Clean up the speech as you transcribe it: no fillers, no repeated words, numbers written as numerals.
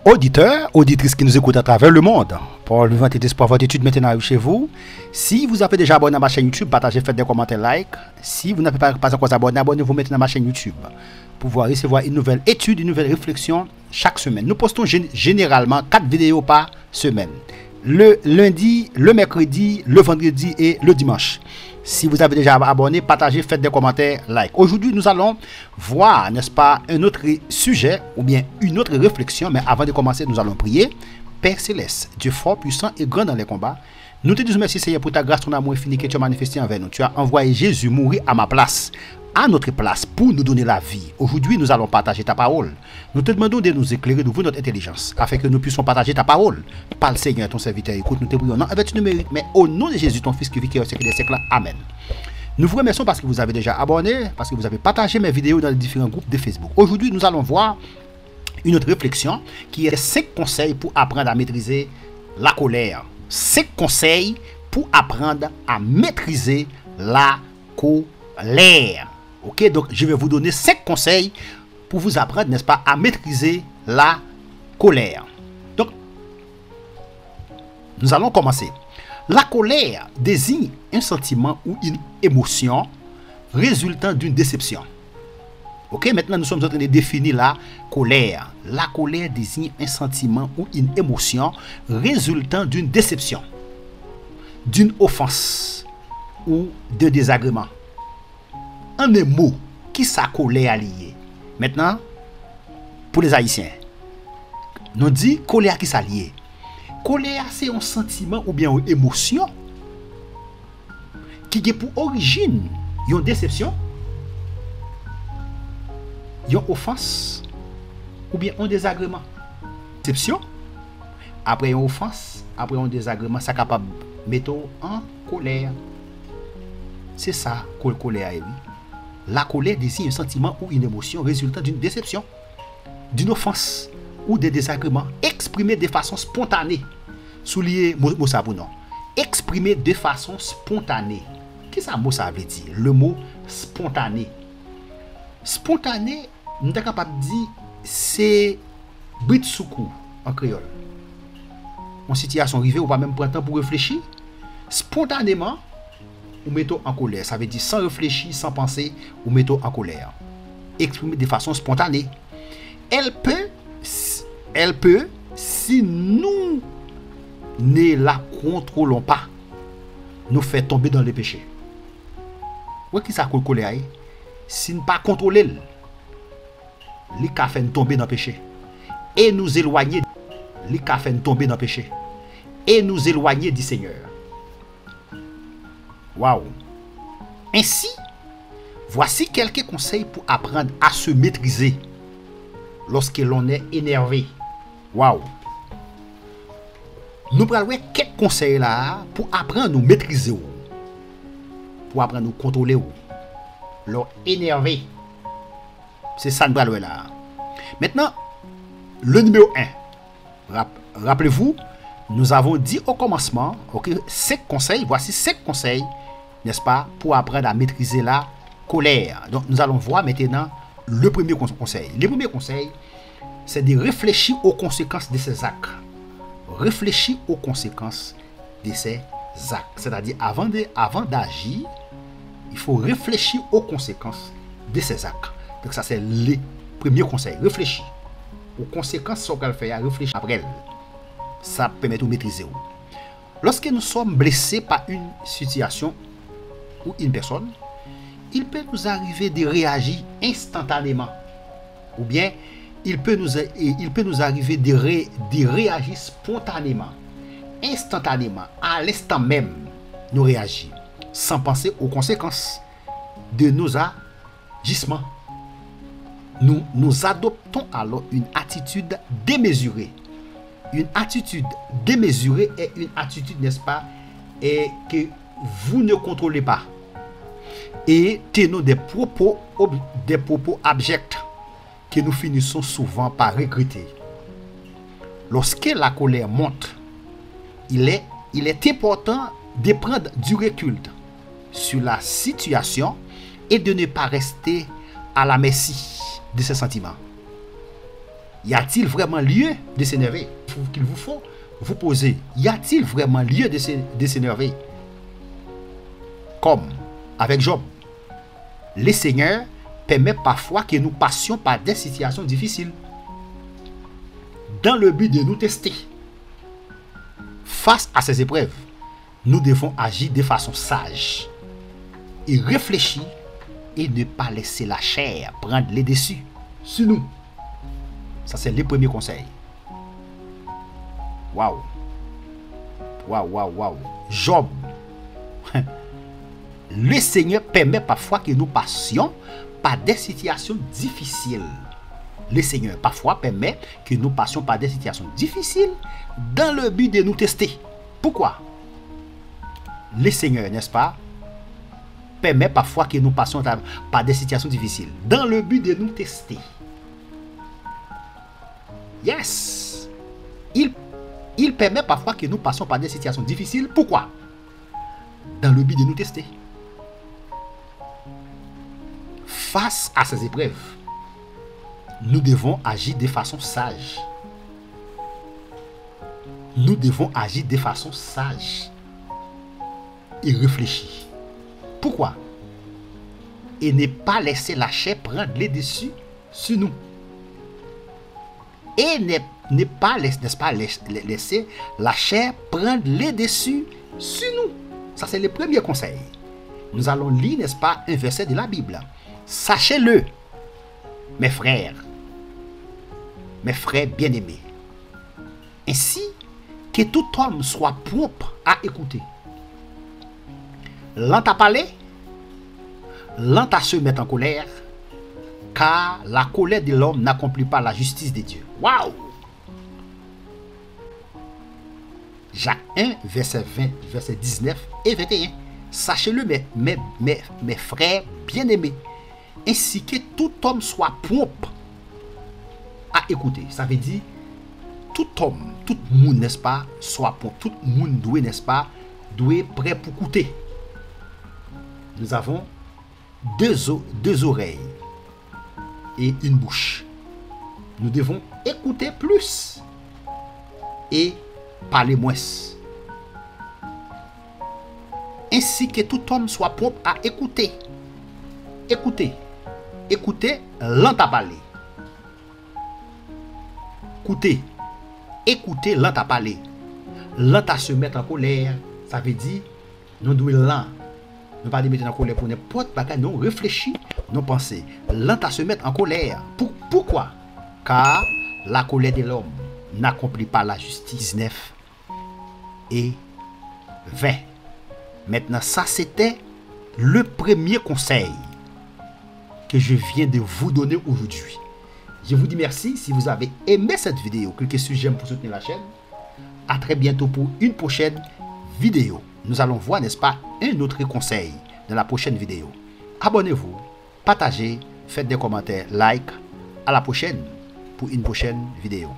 Auditeurs, auditrices qui nous écoutent à travers le monde, pour le vent et d'espoir, votre étude maintenant arrive chez vous. Si vous avez déjà abonné à ma chaîne YouTube, partagez, faites des commentaires, like. Si vous n'avez pas encore abonné, abonnez-vous maintenant à ma chaîne YouTube pour pouvoir recevoir une nouvelle étude, une nouvelle réflexion chaque semaine. Nous postons généralement 4 vidéos par semaine. Le lundi, le mercredi, le vendredi et le dimanche. Si vous avez déjà abonné, partagez, faites des commentaires, like. Aujourd'hui, nous allons voir, n'est-ce pas, un autre sujet ou bien une autre réflexion. Mais avant de commencer, nous allons prier. Père Céleste, Dieu fort, puissant et grand dans les combats, nous te disons merci Seigneur pour ta grâce, ton amour infini que tu as manifesté envers nous. Tu as envoyé Jésus mourir à ma place, à notre place, pour nous donner la vie. Aujourd'hui, nous allons partager ta parole. Nous te demandons de nous éclairer, d'ouvrir notre intelligence, afin que nous puissions partager ta parole. Parle Seigneur, ton serviteur, écoute, nous te prions. Non, avec tu nous mérites, mais au nom de Jésus, ton Fils qui vit au siècle des siècles. Amen. Nous vous remercions parce que vous avez déjà abonné, parce que vous avez partagé mes vidéos dans les différents groupes de Facebook. Aujourd'hui, nous allons voir une autre réflexion qui est 5 conseils pour apprendre à maîtriser la colère. 5 conseils pour apprendre à maîtriser la colère. Ok, donc je vais vous donner 5 conseils pour vous apprendre, n'est-ce pas, à maîtriser la colère. Donc, nous allons commencer. La colère désigne un sentiment ou une émotion résultant d'une déception. Ok, maintenant nous sommes en train de définir la colère. La colère désigne un sentiment ou une émotion résultant d'une déception, d'une offense ou de désagrément. Un mot qui sa colère liée. Maintenant, pour les Haïtiens, nous dit colère qui sa liée. Colère, c'est un sentiment ou bien une émotion qui a pour origine une déception, une offense ou bien un désagrément. Déception, après une offense, après un désagrément, ça capable de mettre en colère. C'est ça que la colère est. La colère désigne un sentiment ou une émotion résultant d'une déception, d'une offense ou de désagréments exprimé de façon spontanée. Soulier mot ça pour non. Exprimé de façon spontanée. Qu'est-ce que ça mot ça veut dire? Le mot spontané. Spontané, nous sommes capables de dire c'est brit soukou en créole. En situation arrivée, ou pas même prendre temps pour réfléchir. Spontanément, ou mettons en colère. Ça veut dire sans réfléchir, sans penser, ou mettons en colère. Exprimé de façon spontanée. Elle peut, si nous ne la contrôlons pas, nous fait tomber dans le péché. Oui, qui ça que colère? Si nous ne pas contrôler, les cafés nous tomber dans le péché. Et nous éloigner, les cafés nous tomber dans le péché. Et nous éloigner du Seigneur. Waouh! Ainsi, voici quelques conseils pour apprendre à se maîtriser lorsque l'on est énervé. Waouh! Nous prenons quelques conseils là pour apprendre à nous maîtriser, pour apprendre à nous contrôler, l'on énervé. C'est ça nous prenons là. Maintenant, le numéro 1. Rappelez-vous, nous avons dit au commencement, ok, 5 conseils, voici 5 conseils, n'est-ce pas, pour apprendre à maîtriser la colère. Donc, nous allons voir maintenant le premier conseil. Le premier conseil, c'est de réfléchir aux conséquences de ces actes. Réfléchir aux conséquences de ces actes. C'est-à-dire, avant d'agir, il faut réfléchir aux conséquences de ces actes. Donc, ça, c'est le premier conseil. Réfléchir aux conséquences sur qu'elle fait, réfléchir après elle. Ça permet de maîtriser. Lorsque nous sommes blessés par une situation ou une personne, il peut nous arriver de réagir instantanément. Ou bien, il peut nous arriver de réagir spontanément, instantanément, à l'instant même, nous réagir, sans penser aux conséquences de nos agissements. Nous adoptons alors une attitude démesurée. Une attitude démesurée est une attitude, n'est-ce pas, et que vous ne contrôlez pas. Et tenons des propos abjects que nous finissons souvent par regretter. Lorsque la colère monte, il est important de prendre du recul sur la situation et de ne pas rester à la merci de ses sentiments. Y a-t-il vraiment lieu de s'énerver? Qu'il vous faut vous poser, y a-t-il vraiment lieu de s'énerver? Comme avec Job, le Seigneur permet parfois que nous passions par des situations difficiles dans le but de nous tester. Face à ces épreuves, nous devons agir de façon sage et réfléchir et ne pas laisser la chair prendre les dessus sur nous. Ça, c'est le premier conseil. Waouh. Waouh, waouh, waouh. Job. Le Seigneur permet parfois que nous passions par des situations difficiles. Le Seigneur parfois permet que nous passions par des situations difficiles dans le but de nous tester. Pourquoi? Le Seigneur, n'est-ce pas, permet parfois que nous passions par des situations difficiles dans le but de nous tester. Yes. Il permet parfois que nous passions par des situations difficiles. Pourquoi? Dans le but de nous tester. Face à ces épreuves, nous devons agir de façon sage. Nous devons agir de façon sage et réfléchir. Pourquoi? Et ne pas laisser la chair prendre les dessus sur nous. Et ne pas laisser la chair prendre les dessus sur nous. Ça, c'est le premier conseil. Nous allons lire, n'est-ce pas, un verset de la Bible. Sachez-le, mes frères bien-aimés, ainsi que tout homme soit propre à écouter, lent à parler, lent à se mettre en colère, car la colère de l'homme n'accomplit pas la justice de Dieu. Waouh! Jacques 1, verset 20, verset 19 et 21. Sachez-le, mes frères bien-aimés, ainsi que tout homme soit propre à écouter. Ça veut dire, tout homme, tout monde, n'est-ce pas, soit propre. Tout monde doit, n'est-ce pas, doit être prêt pour écouter. Nous avons deux oreilles et une bouche. Nous devons écouter plus et parler moins. Ainsi que tout homme soit propre à écouter. Écoutez, lent à parler. Écoutez, lent à parler. Lent à se mettre en colère. Ça veut dire, nous devons lent. Nous ne pas mettre en colère pour n'importe quoi. Nous réfléchissons, nous pensons. Lent à se mettre en colère. Pourquoi? Car la colère de l'homme n'accomplit pas la justice. 19 et 20. Maintenant, ça c'était le premier conseil que je viens de vous donner aujourd'hui. Je vous dis merci. Si vous avez aimé cette vidéo, cliquez sur j'aime pour soutenir la chaîne. À très bientôt pour une prochaine vidéo. Nous allons voir, n'est-ce pas, un autre conseil dans la prochaine vidéo. Abonnez-vous, partagez, faites des commentaires, like. À la prochaine pour une prochaine vidéo.